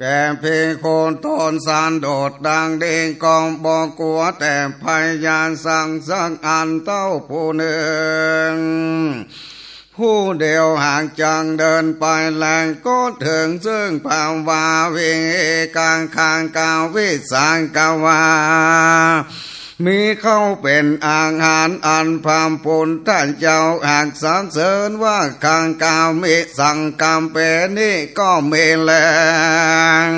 แก่เพโคนตนสานโดดดังเด้งกองบอกกลัวแต่พยานสั่งสักอันเต้าผู้หนึ่งผู้เดียวห่างจังเดินไปแรงก็ถึงซึ่งภาวาวิกลางคางกาววิสางกาวามีเข้าเป็นอาหารอันพามปุนท่านเจ้าหากสรรเสริญว่าคางกาวมีสั่งกามเปนี่ก็มีแรง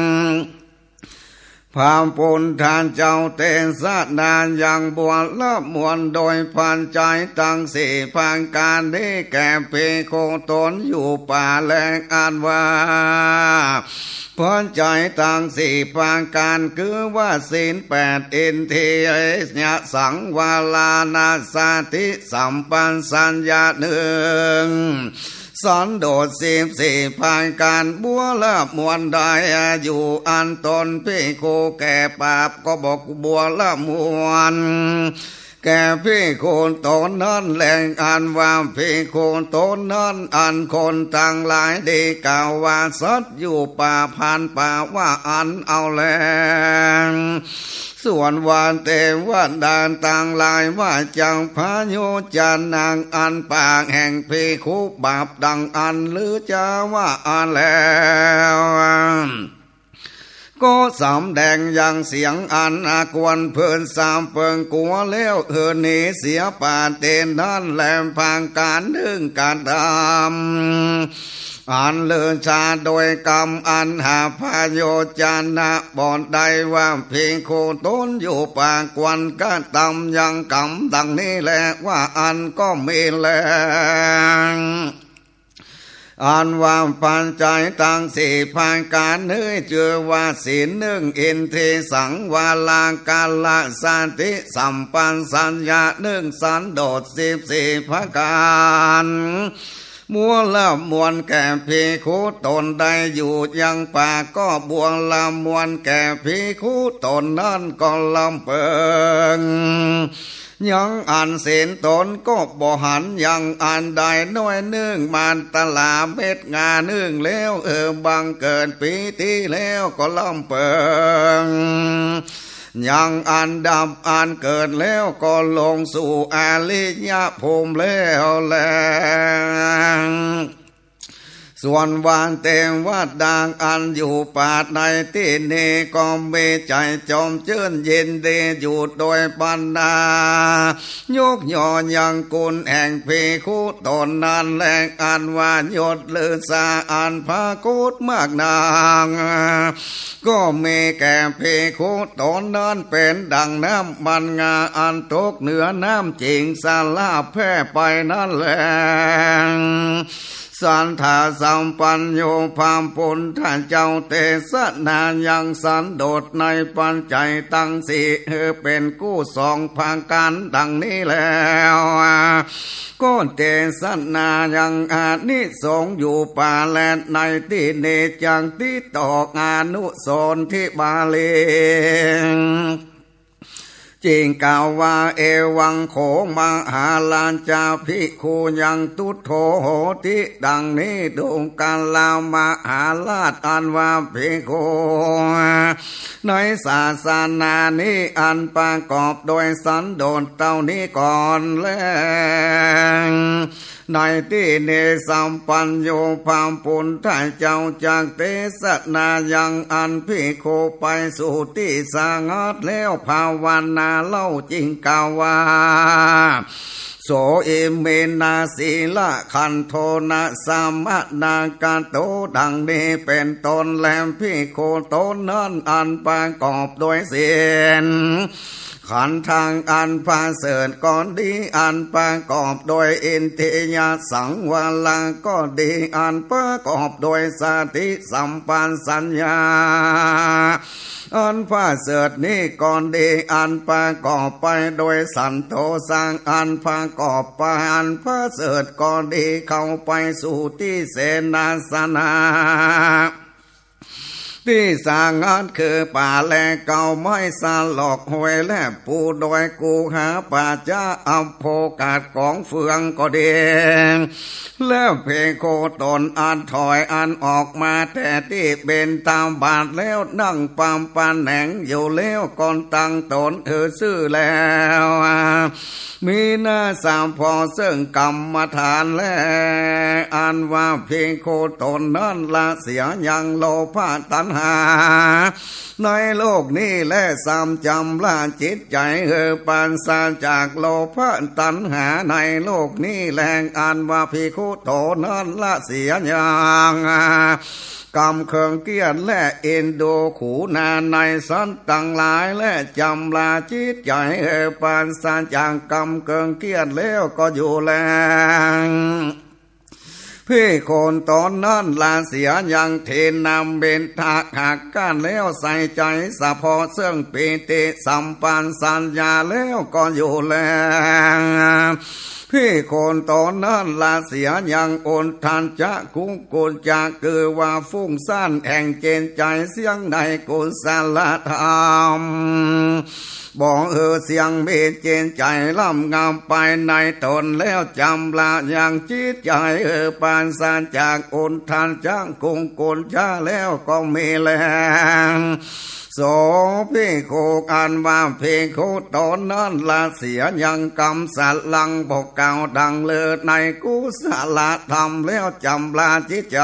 พามปุนท่านเจ้าเตสะนานยังบวชละมวลโดยพันใจตั้งสี่พังการนี้แก่เพโคตนอยู่ป่าแรงอันว่าพันใจตั้งสี่พังการคือว่าศีล8อินทรียสังวาลานาสาธิสัมปันสัญญาหนึ่งสันโดษ14พังการบัวละมวลได้อยู่อันตนพี่โคแก่ปราบก็บอกบัวละมวลแก่พี่โคนตนนั้นแหล่งอันว่าพี่โคนตนนั้นอันคนต่างหลายดีกล่าวว่าสัตว์อยู่ป่าพันป่าว่าอันเอาแรงส่วนวานเตว่าดานต่างลายว่าจังพาโยจานางอันปากแห่งพี่คุบาปดังอันหรือจะว่าอันแล้วก็สำแดงยังเสียงอันอากวนเพิ่นสามเปิงกัวเลี้ยวหนีเสียป่าเตนนั่นแหลมพางการดึงการดำอันเลือชาโดยกรรมอันหาพาโยจานะบอนใดว่าเพียงโคต้นอยู่ป่ากวนก็ตำยังกรรมดังนี้แหละว่าอันก็มีแรงอันว่าปัญใจตั้งสี่พางการเนื้อเจอว่าศีลหนึ่งอินทรีสังวาลากาละสันติสัมปันสัญญาหนึ่งสันโดษ14ประการมัวละมวลแก่ภิกขุตนได้อยู่ยังป่าก็บวงละมวลแก่ภิกขุตนนั้นก็ลำเปิงยังอันศีลตนก็บ่หันยังอันใดน้อยนึ่งมันตลาเม็ดงานึ่งแล้วบังเกิดปีที่แล้วก็ลำเปิงยังอันดับอันเกิดแล้วก็ลงสู่อาลิยภูมิแล้วแลส่วนวานเตมวัดดังอันอยู่ป่าในที่นี้ก็มีใจจอมเชื่นยินดีอยู่โดยปัญญายกย่อยังกุลแห่งภิกขุตนนั้นแหลงอันว่ายศลือสาอันพากุดมากนางก็มีแก่ภิกขุตนนั้นเป็นดังน้ำมันงาอันตกเหนือน้ำจริงสาลาแพ่ไปนั่นแหละสันทาสัมปัญโยพามปุณท่านเจ้าเตสนายังสันโดษในปัญใจตั้งสี่เป็นกู้สองพางการดังนี้แล้วก็เตสนายังอานิสงส์อยู่ป่าแลนในที่เนจังที่ตอกอานุสรณ์ที่บาลีจริงกล่าวว่าเอวังโขมหาลานจาภิกขุยังตุโถโหติดังนี้ดวงกาลามหาลาชอันว่าภิกขุในศาสนานี้อันประกอบโดยสันโดษเท่านี้ก่อนแล้วในที่เนสัมปัญโยพามปุณท่านเจ้าจากเตสนายังอันภิกขุไปสู่ที่สงัดแล้วภาวนาเล่าจริงกล่าวว่าโสเอเมนาสีละคันโทนะสัมมนาการโตดังนี้เป็นตนแลมภิกขุตนนั้นอันประกอบโดยศีลขันธ์ทางอันพาเสริฐก็ดีอันประกอบโดยอินทรียสังวาลาก็ดีอันประกอบโดยสติสัมปันสัญญาอันพาเสริฐนี้ก่อนดีอันประกอบไปโดยสันโธสังอันประกอบไปอันพาเสริฐก่อนดีเข้าไปสู่ที่เสนาสนะที่สร้างงานคือป่าแลเก่าไม้สาหลอกหวยและปูโดยกูหาป่าจ้าอัมโพกาดของเฟืองก็ดี แล้วเพโคตนอันถอยอันออกมาแต่ที่เป็นตามบาทแล้วนั่งปามปันแหนงอยู่แล้วก่อนตั้งตนซื่อแล้วมีหน้าสามพอซึ่งกรรมฐานแล้วอันว่าเพโคตนนั้นละเสียยังโลภะตัณหาในโลกนี้และสามจำละจิตใจปานสาจากโลภะตัณหาในโลกนี้แรงอันว่าพิคุโตนั้นละเสียยังกรรมเคืองเกียรและเอ็นดูขูนาในสันตังหลายและจำลาจิตใจปานสาจากกรรมเคืองเกียรแล้วก็อยู่แลพี่คนตอนนั้นลาเสียยังเทนำเบนทักหักกันแล้วใส่ใจสะพอเสื่องปีติสัมปันสัญญาแล้วก็อยู่แล้วพี่คนตอนนั้นลาเสียยังโอนทันจะกุ้งกุลจะคือว่าฟุ้งซ่านแห่งเจนใจเสียงในกุศลธรรมบอกเสียงเบเจนใจล่ำงามไปในตนแล้วจำละอย่างจิตใจปานสานจากโอนทันจะกุ้งกุลจะแล้วก็มีแรงโสพิโคอันว่าพิโคตอนนั้นละเสียยังกรรมสัตลังบอกเก่าดังเลิศในกุศลธรรมแล้วจำลาจิตใจ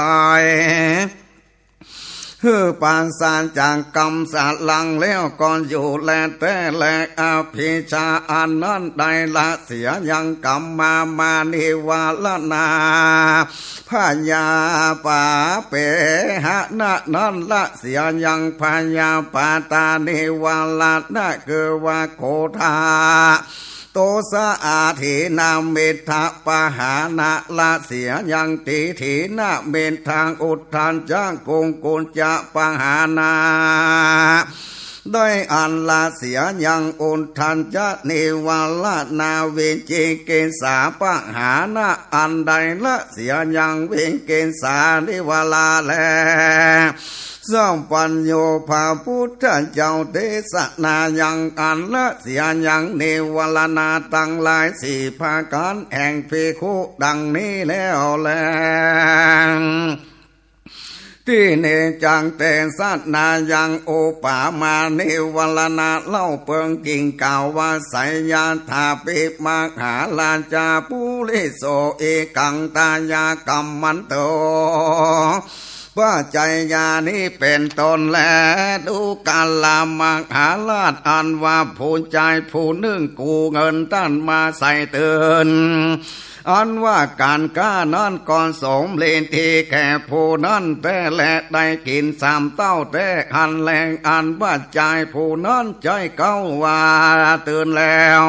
ปานสารจากกรรมสาลังแล้วก่อนอยู่แลแต่แลอภิชาอันนั้นได้ละเสียยังกรรมมานิวาลนาพญาป่าเปหะนะนั้นละเสียยังพญาปาตานิวาลนะคือว่าโคทาโตสะอาทินาเมทะปะหานะละเสียยังติถีนะเมนทางอุทานจ้างกงกุลจะปะหานาด้วยอันละเสียยังอุทานจะนิวาลนาเวจิเกสาปะหานะอันใดละเสียยังเวเกสานิวาลาแลสัมปัญโยภาพุทธเจ้าเทศนายังอันละเสียยังเนวลนาตั้งหลายสี่ภาการแห่งภิกขุดังนี้แล้วแลที่เนจังเตสัตนายังโอปามาเนวลนาเล่าเปิงกิ่งกล่าวว่าไสยาธาปิมหาลาจาปุริโสเอกังตายากรรมมันโตว่าใจญานี้เป็นตนแลดูกาลามหาลาดอันว่าผู้ใจผู้นึ่งกูเงินตั้นมาใส่เตือนอันว่าการก้านั้นก่อนสมเลนทีแก่ผู้นั้นแต่แลได้กินสามเต้าแต่หันแรงอันว่าใจผู้นั้นใจเก้าว่าตื่นแล้ว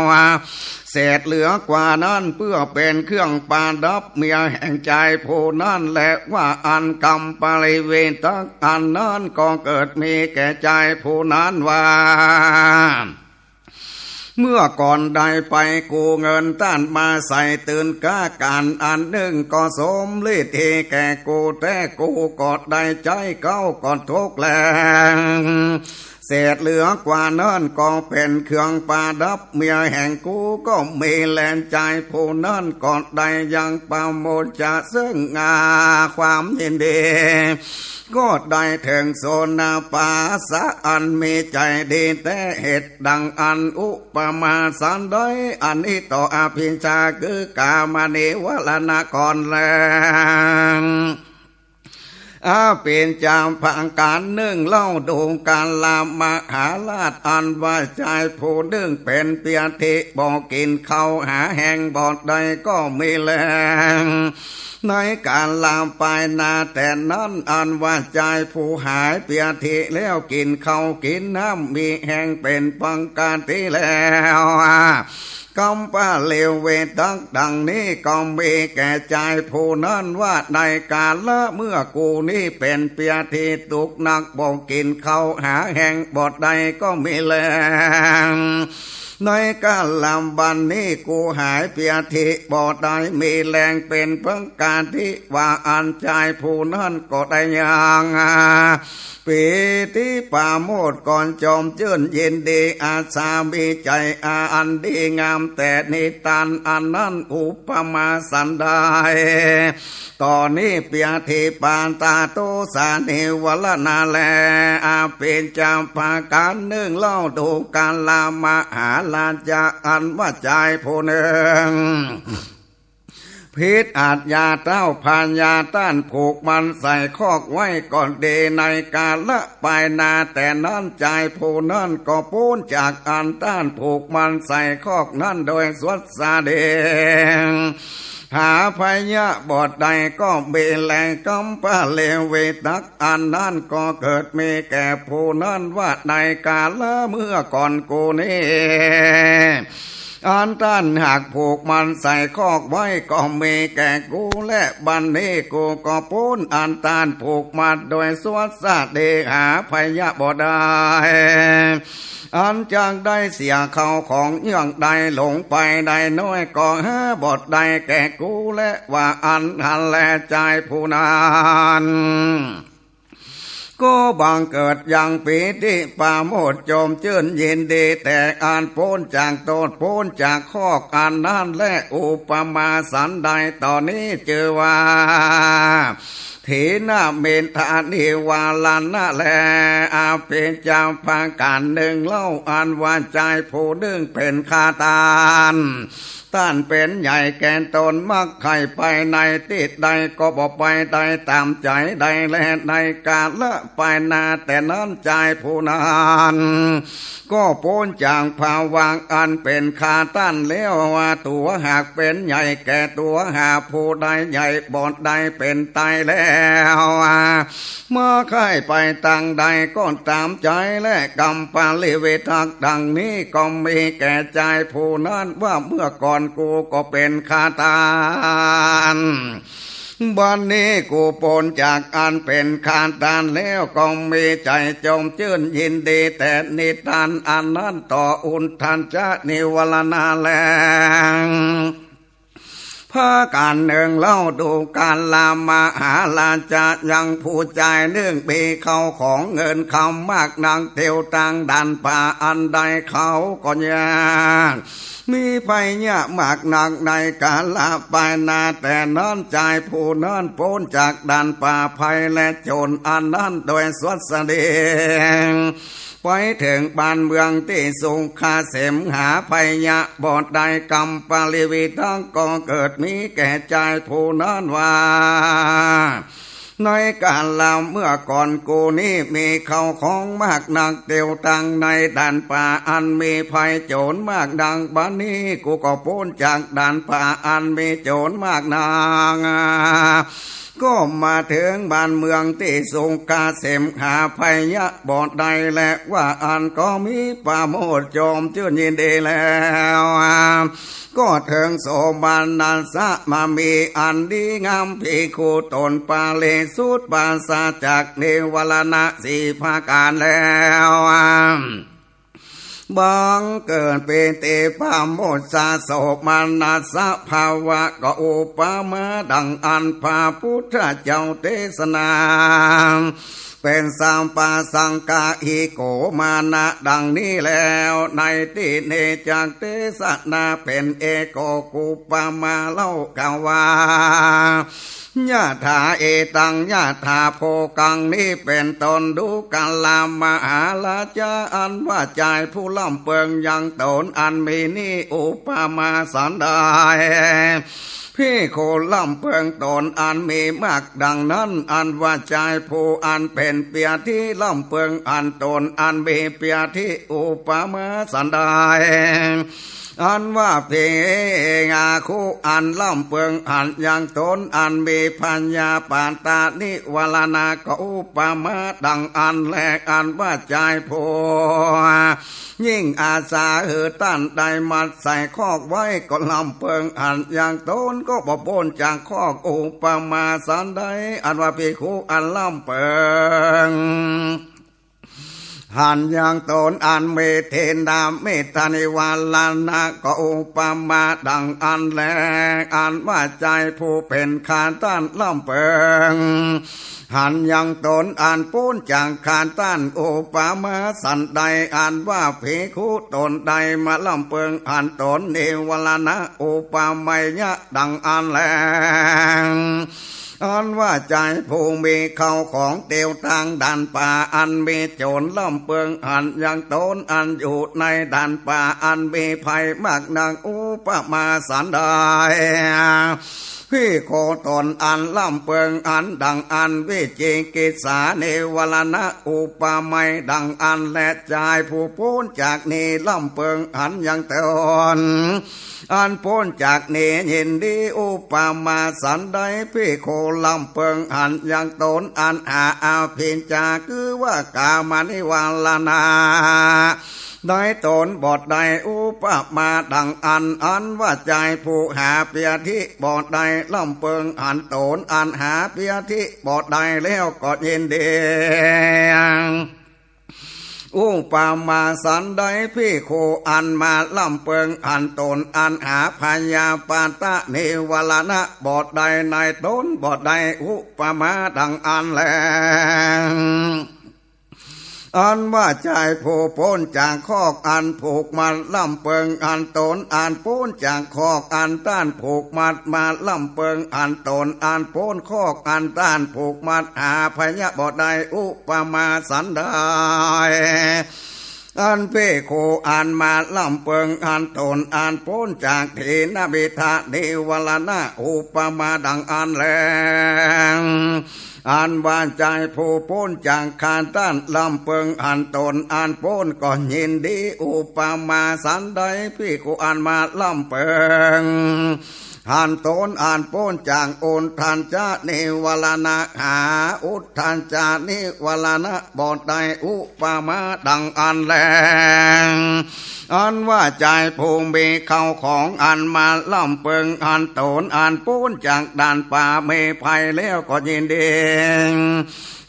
เศษเหลือกว่านั้นเพื่อเป็นเครื่องปาดับเมียแห่งใจผู้นั้นและว่าอันกรรมปริเวณตักอันนั้นก็เกิดมีแก่ใจผู้นั้นว่าเมื่อก่อนได้ไปกูเงินต้านมาใส่ตื่นก้าการอันหนึ่งก็สมฤทธิ์แก่กูแต่กูกอดได้ใจเก้าก่อนทุกแรงเศษเหลือกว่านั้นก็เป็นเครื่องปาดับเมียแห่งกูก็มีแลนใจผู้นั้นก่อนได้ยังปาโมจะซึ่งความยินดีก็ได้ถึงโซนาปาสะอันมีใจดีแต่เหตุดังอันอุปมาสันได้อันนี้ต่ออภิชาคือกามนิวลนาก่อนแลเป็นจามพังการนึ่งเล่าดูการลามหาลาดอันว่าใจผู้นึ่งเป็นเปียทิบอกกินเข้าหาแห่งบอดใดก็มีแรงในการลามไปนาแต่นั้นอันว่าใจผู้หายเปียทิแล้วกินเข้ากินน้ำมีแห่งเป็นปังการที่แล้วกำป้าเลวเวทักดังนี้ก็มีแก่ใจผู้นั้นว่าในกาลละเมื่อกูนี้เป็นเปียทีตุกนักบอกกินเข้าหาแห่งบอดใดก็มีแรง ในการลำบันนี้กูหายเปียทิบ่ได้มีแรงเป็นเพิ่งการที่ว่าอันใจผู้นั้นก็ได้ยังปีที่ป่าโมดก่อนจอมเจื่นเย็นดีอาสามีใจอันดีงามแต่นิทานอันนั้นอุปมาสันได้ตอนนี้เปียทิปานตาโตสาเนวลนาแลเป็นจำพาการหนึ่งเล่าดูการลามหาลาจาอันว่าใจผู้หนึ่งพิษอาจยาเต้าพานยาต้านผูกมันใส่คอกไว้ก่อนเดในกาละปลายนาแต่นั้นใจผู้นั้นก็ปูนจากอันต้านผูกมันใส่คอกนั้นโดยสวดสาเดงหาพยะบทใดก็เบแลงกำปะเลเวตักอันนั้นก็เกิดมีแก่ผู้นั้นว่าในกาละเมื่อก่อนกูนี้อันต้านหากผูกมันใส่คอกไว้ก็มีแก่กูและบันนี้กูก็ปูนอันต้านผูกมัดโดยสวดสาเดหาพยะบ่ได้อันจังได้เสียเขาของอย่างใดหลงไปใดน้อยก็หาบทใดแก่กูและว่าอันทันแลใจผู้นั้นก็บังเกิดอย่างปีติปาโมดโจมจื่นยินดีแต่อ่านโพ้นจากโตดโพ้นจากคอกอันนั้นและอุปมาสันใดตอนนี้เจอว่าถีนาเมนทานิวาลานะแลเป็นจำพาการหนึ่งเล่าอันว่าใจผู้ดึงเป็นคาตานต้านเป็นใหญ่แกนตนมักไข่ไปในติดใดก็บอกไปใดตามใจใดและในกาละไปนาแต่นั้นใจผู้นั้นก็พ้นจากภาวะอันเป็นคาต้านแล้วว่าตัวหากเป็นใหญ่แก่ตัวหากผู้ใดใหญ่บอดใดเป็นตายแล้วเมื่อไข่ไปต่างใดก็ตามใจและกำปาลิเวทักดังนี้ก็มีแก่ใจผู้นั้นว่าเมื่อก่อนกูก็เป็นคาตานบัดนี้กูพ้นจากอันเป็นคาตานแล้วก็มีใจจมชื่นยินดีแต่นิทานอันนั้นต่ออุนทันจะนิวรณาแลงพาการหนึ่งเล่าดูการลามมาหาลาจะยังผู้ใจเนื่องปีเขาของเงินคำมากนางเทียวตังดันป่าอันใดเขาก็ยากมีภัยยะมากหนักในกาลาไปนาแต่นั้นใจผู้นั้นพ้นจากดันป่าภัยและโจรอันนั้นโดยสวดแสดงไปถึงบ้านเมืองที่สูงคาเสมหาภัยยะบอดใดกำปาลิวิทั้งก็เกิดมีแก่ใจผู้นั้นว่าในการลำเมื่อก่อนกูนี้มีเขาของมากนักเตียวตังในด่านป่าอันมีภัยโจรมากดังบัดนี้กูก็พ้นจากด่านป่าอันมีโจรมากนางก็มาถึงบ้านเมืองที่สูงกาเสมหาภัยยะบอดใดและว่าอันก็มีป่าโมดโจมชื่นยินดีแล้วก็ถึงโสบานันสะมามีอันดีงามพิคูตนปาเลสุดบาสาจากเนวลนะสีภาการแล้วบังเกิดเป็นเตปาโมดสาโสมานัสสะภาวะก็อุปมาดังอันพาพุทธเจ้าเทศนาเป็นสามปาสังกาอิโกมานะดังนี้แล้วในที่เนจากเทศนาเป็นเอโกกุปมาเล่ากาวายะถาเอตังยะถาโพกังนี้เป็นตนดูกัลลามหาลาจาอันว่าใจผู้ล่ำเปิงยังตนอันมีนี่อุปมาสันได้พี่โคล่ำเพิงตนอันมีมากดังนั้นอันว่าใจผู้อันเป็นเปียที่ล่ำเพิงอันตนอันมีเปียที่อุปมาสันได้อันว่าเพงาคู่อันล่ำเพิงอันยังตนอันมีพัญญาปานตานิวลนาก็อุปมาดังอันแลกอันว่าใจผู้ยิ่งอาสาตั้นได้มัดใส่คอกไว้ก็ลำเพิงอันอย่างตนก็บ่ปนจากคอกอุปมาสันใดอันว่าภิกขุอันลำเพิง หันยังตนอันเมเทนาเมตานิวาลานะก็อุปมาดังอันแลอันว่าใจผู้เป็นขานต้านล่ำเปิงหันยังตนอันปูนจางขานต้านอุปมาสันใดอันว่าภิกขุตนใดมาล่ำเปิงอันตนเนวลานะอุปมาญะดังอันแลอันว่าใจผู้มีเข้าของเตียวทางด่านป่าอันมีโจรล่ำเปิงอันยังตนอันอยู่ในด่านป่าอันมีภัยมากนางอุปมาสันใดพี่โคตนอันล่ำเปิงอันดังอันวิจิกิสาเนวลนะอุปมาดังอันและใจผู้พ้นจากนี้ล่ำเปิงอันยังตนอันพ้นจากนี้ยินดีอุปมาสันใดพี่โคล่ำเปิงอันยังตนอันอาภิญจาคือว่ากามานิวาลนาได้ตนบทใดอุปมาดังอันว่าใจผู้หาเปียทิบทใดล่ำเปิงอันตนอันหาเปียทิบทใดแล้วก็ยินดีอุปมาสันใดพี่โคอันมาล่ำเปิงอันตนอันหาพยาปาตะเนวลนะบทใดในตนบทใดอุปมาดังอันแลอันว่าใจผู้พ้นจากคอกอันผูกมัดล่ำเปิงอันตนอันพ้นจากคอกอันต้านผูกมัดมาล่ำเปิงอันตนอันพ้นคอกอันต้านผูกมัดหาพยาบทใดอุปมาสันใดอันเพโคอันมาล่ำเปิงอันตนอันพ้นจากเทนบิทะเนวลนะอุปมาดังอันแลอันวานใจผู้พ้นจากขานต้านลำเปิงอันตนอันพ้นก็ยินดีอุปมาสันใดพี่กูอันมาลำเปิงหันตนอ่านพ้นจากอุทธันจานิวลนะหาอุทธันจานิวลนะบทใดอุปมาดังอันแลอันว่าใจผู้มีเข้าของอันมาล่ำเปิงอันตนอันพ้นจากด่านป่าเมภัยแล้วก็ยินดี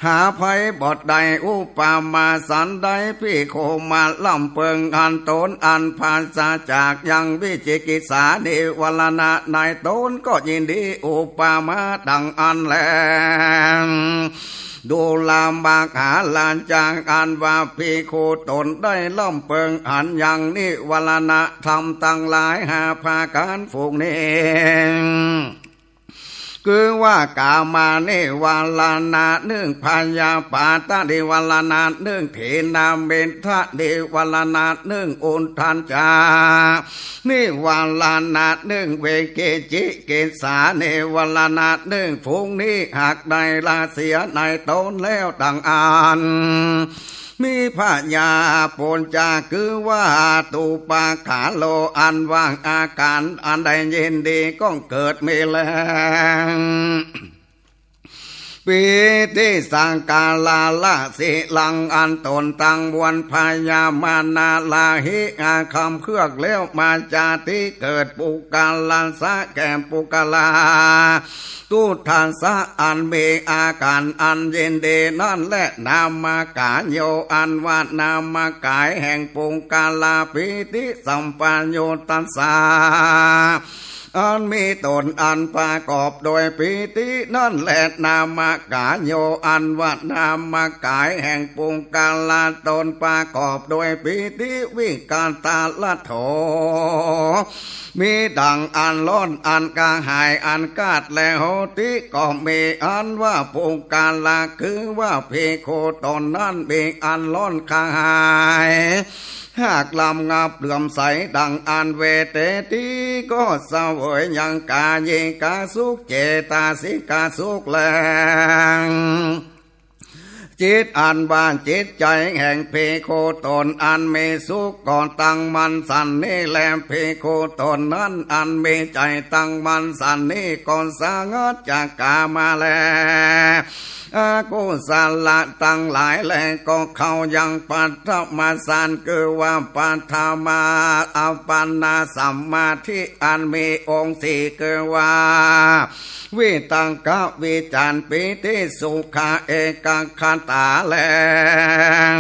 หาภัยบทใดอุปมาสันใดพี่โคมาล่ำเปิงอันตนอันภาษาจากยังวิจิกิสาเนวลนะในตนก็ยินดีอุปมาดังอันแลดูลามบากหาลานจางอันว่าพี่โคตนได้ล่ำเปิงอันยังนิวลนะทำตั้งหลายหาพาการฝูงนี้คือว่ากามาเนวาลานาเนื่องพยาปาตะเดวลานาเนื่องเถนาเมทะเดวลานาเนื่องอุนทันจานิวาลานาเนื่องเวเกจิเกสาเนวลานาเนื่องฝูงนี้หากได้ลาเสียในตนแล้วดังอ่านมีพระญาปนจาคือว่าตูปาขาโลอันว่างอาการอันใดเย็นดีก็เกิดมีแลงปีที่สังกาลาลาสิลังอันตนตังวันพยามานาลาหิอาคำเครือกแล้วมาจาที่เกิดปุกาลันสะแก่ปุกาลาตุทานสะอันมีอาการอันเย็นดีนั่นและนามกาโยอันว่านามกายแห่งปุกาลาปิติสัมปัญโยตัสสาอันมีตนอันประกอบโดยปิตินั่นแหละนามกาโยอันว่านามกายแห่งปุกาลาตนประกอบโดยปิติวิการตาละโถมีดังอันล้อนอันกาหายอันกาดและโหติก็มีอันว่าปุกาลาคือว่าเพโคตนนั้นมีอันล้อนกาหายหากลำงับเหลื่อมใสดังอันเวเตติก็เสวยยังกาเยกาสุขเจตาสิกาสุขแลงจิตอันบ้านจิตใจแห่งเพโคตนอันมีสุขก่อนตั้งมันสันนี่แลเพโคตนนั้นอันมีใจตั้งมันสันนี่ก่อนสางดจากกามาแลอากุศลตั้งหลายแลก็เข้ายังปัตถมาสานคือว่าปัตถมาอัปปนาสัมมาทิอันมีองค์สี่คือว่าวิตังกะวิจารปิติสุขะเอกขันตาแลง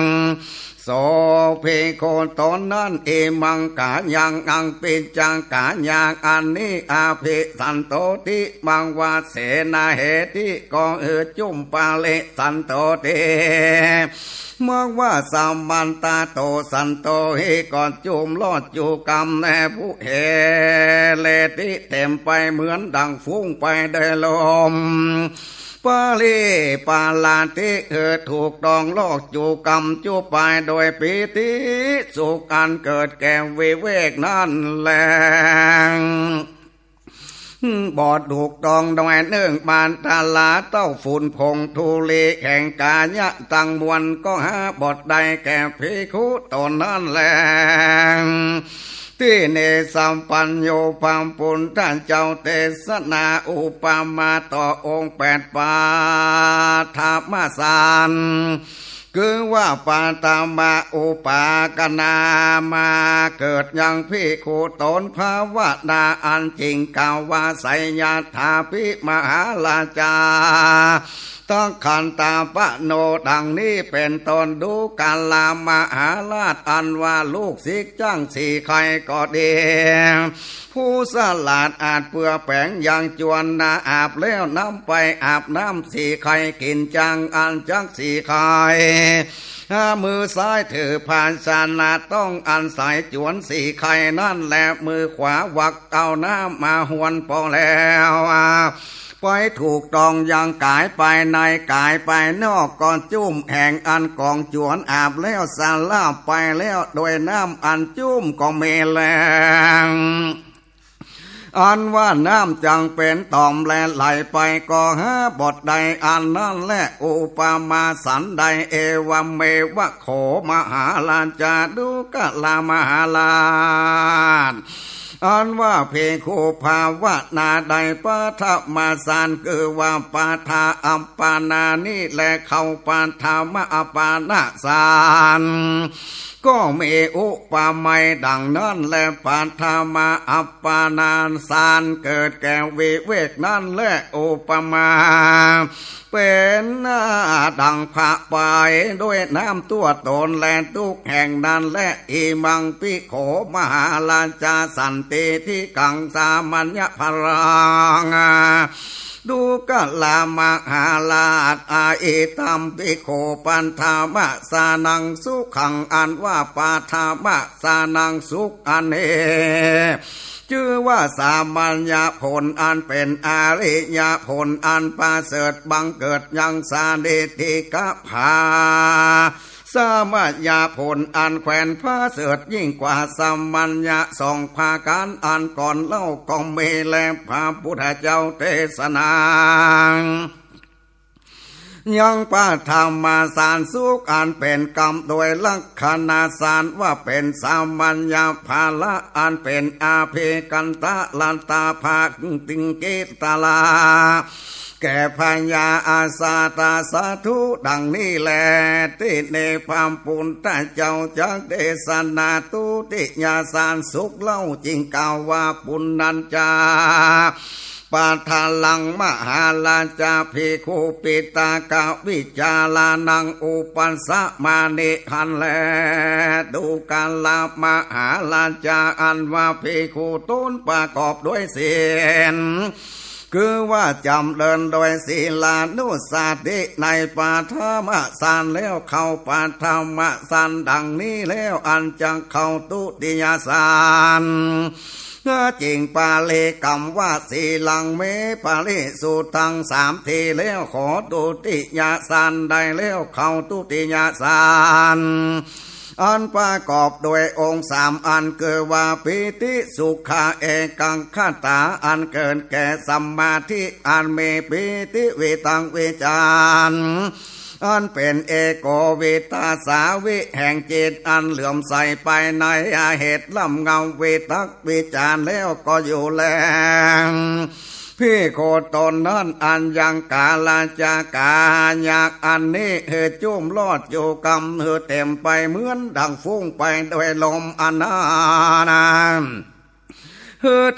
เพโคตนนั้นเอมังกายังอังปิจังกายังอันนี้อาเพสันโตติมังวาเสนาเหติกองจุมปาเลสันโตติมังว่าสัมมันตาโตสันโตหิก่อนจุมลอดจูกรรมแน่ผู้เหเลติเต็มไปเหมือนดังฟุ้งไปได้ลมปาลีปาลาติถูกดองลอกจูกรรมจูไปโดยปีติสุขอันเกิดแก่วิเวกนั่นแหละบอดถูกดองดอยเนื่องบานตาลาเต้าฝุ่นพงทุลีแข่งกายะตังมวลก็หาบอดใดแก่ภิกขุตนนั่นแหละที่เนสัมปัญโยพัมปุณท่านเจ้าเทศนาอุปมาต่อองค์8ปาทามสานคือว่าปาตามาอุปากนามาเกิดยังภิกขุตนภาวนาอันจริงกาวาไสยถาภิมหาลาจาต้องขันตาปะโนดังนี้เป็นตนดูกาลามหาราชอันว่าลูกศิษย์จ้างสี่ใครก็ดีผู้สลาดอาจเปื่อแป้งยังจวนนาอาบแล้วน้ำไปอาบน้ำสี่ใครกินจังอันจักสี่ใครมือซ้ายถือผ่านชานาต้องอันสายจวนสี่ไข่นั่นแหละมือขวาวักเอาน้ำมาหวนพอแล้วไปถูกตองยังกายไปในกายไปนอกก่อนจุ่มแห่งอันกองจวนอาบแล้วสาลาบไปแล้วโดยน้ำอันจุ่มก็เมแลงอันว่าน้ำจังเป็นตอมแลไหลไปก็หาบทใดอันนั้นแหละอุปมาสันใดเอวเมวะโขมหาลานจาดุกะลามหาลานอันว่าเพคูภาวนาใดปะทะมาสานคือว่าปาทาอัปปานานี่แลเข้าปาทามะอัปปานาสานก็มีอุปมาดังนั้นแลปาทามาอัปปานาสานเกิดแก่วิเวกนั่นแลอุปมาเป็นดังพระไปด้วยน้ำตัวตนแลทุกแห่งนั้นและอิมังปิโขมหาลาจาสันติที่กังสามัญญพรังดูกะลามหาลาดอาอิตัมปิโขปันธามะสานังสุขังอันว่าปาธามะสานังสุขอันเอชื่อว่าสามัญญาผลอันเป็นอาริยผลอันประเสริฐบังเกิดยังสาเดติกะภาสามัญญาผลอันแขวนพระเสริฐยิ่งกว่าสามัญญาสองภาการอันก่อนเล่าก็เมแลพระพุทธเจ้าเทศนายังปาธรรมาสารสุขอันเป็นกรรมโดยลักษณะสารว่าเป็นสามัญญาภาละอันเป็นอาเพกันตะลันตาภาคติงเกตลาแก่พญาอาสาตาสาธุดังนี้แลติเนพามปุณตาเจ้าจักเดสนาตุติญาสารสุขเล่าจริงกล่าวว่าปุณนัญจาปาทาลังมหาลาจาภิกขุปิตากะวิจาลานังอุปัสสะมานิหันแลดูกาลามหาลาจาอันว่าภิกขุต้นประกอบด้วยศีลคือว่าจำเดินโดยศีลานุสาติในปาฐามสานแล้วเข้าปาฐามสานดังนี้แล้วอันจังเข้าตุติยสานจริงปาเลกรรมว่าสีลังเมปาเลสุทังสามทีแล้วขอตุติยสานได้แล้วเข้าตุติยสานอันประกอบโดยองค์สามอันเกิดว่าปิติสุขาเอกังคตาอันเกิดแก่สัมมาทิอันเมปิติเวตังเวจานอันเป็นเอโกวิตาสาวิแห่งจิตอันเหลื่อมใสไปในอาเหตุลำเงาเวตักวิจารแล้วก็อยู่แลงพี่โคตนนั้นอันยังกาลาจากาอยากอันนี้จุ่มลอดอยู่กำเต็มไปเหมือนดังฟุ้งไปโดยลมอันนั้น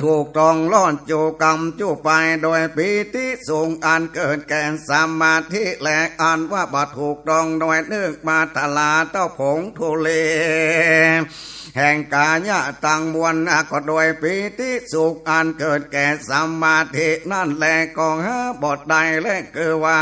ถูกต้องล้อนจูกรรมจูไปโดยปีติสูงอันเกิดแก่สมาธิแหลกอันว่าบ่ถูกต้องโดยนึกมาตลาเต้าผงทุเลแห่งกายะตังมวลก็โดยปีติสุขอันเกิดแก่สมาธินั่นแหละก็หาบทใดและคือว่า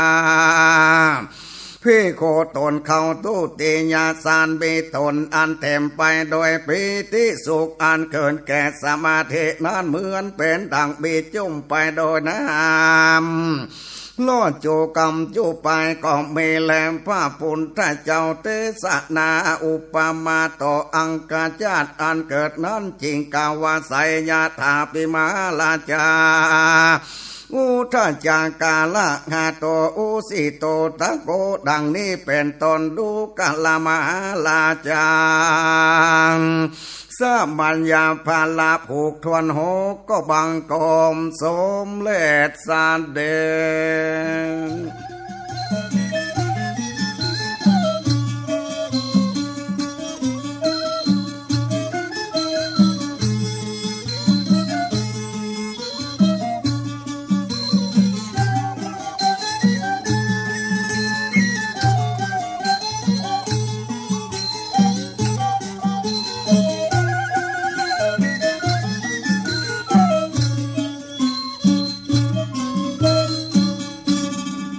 พี่โคตนเข้าตู้ติยาสานบีตนอันเต็มไปโดยปีติสุขอันเกิดแก่สมาธินั้นเหมือนเป็นดังบีจุ่มไปโดยน้ำล้อจูกรรมจูไปก็มีแหลมพระปุณฑเจ้าเตสนาอุปมาต่ออังกาจาตอันเกิดนั้นจริงกาวาไสยาถาปิมาลาจาอุทาจากาละหาโตอุสิโตตะโกดังนี้เป็นตนดูกาลมาลาจาสมัญญาภาลาผูกทวนโหก็บังกอมสมเลศสาเดง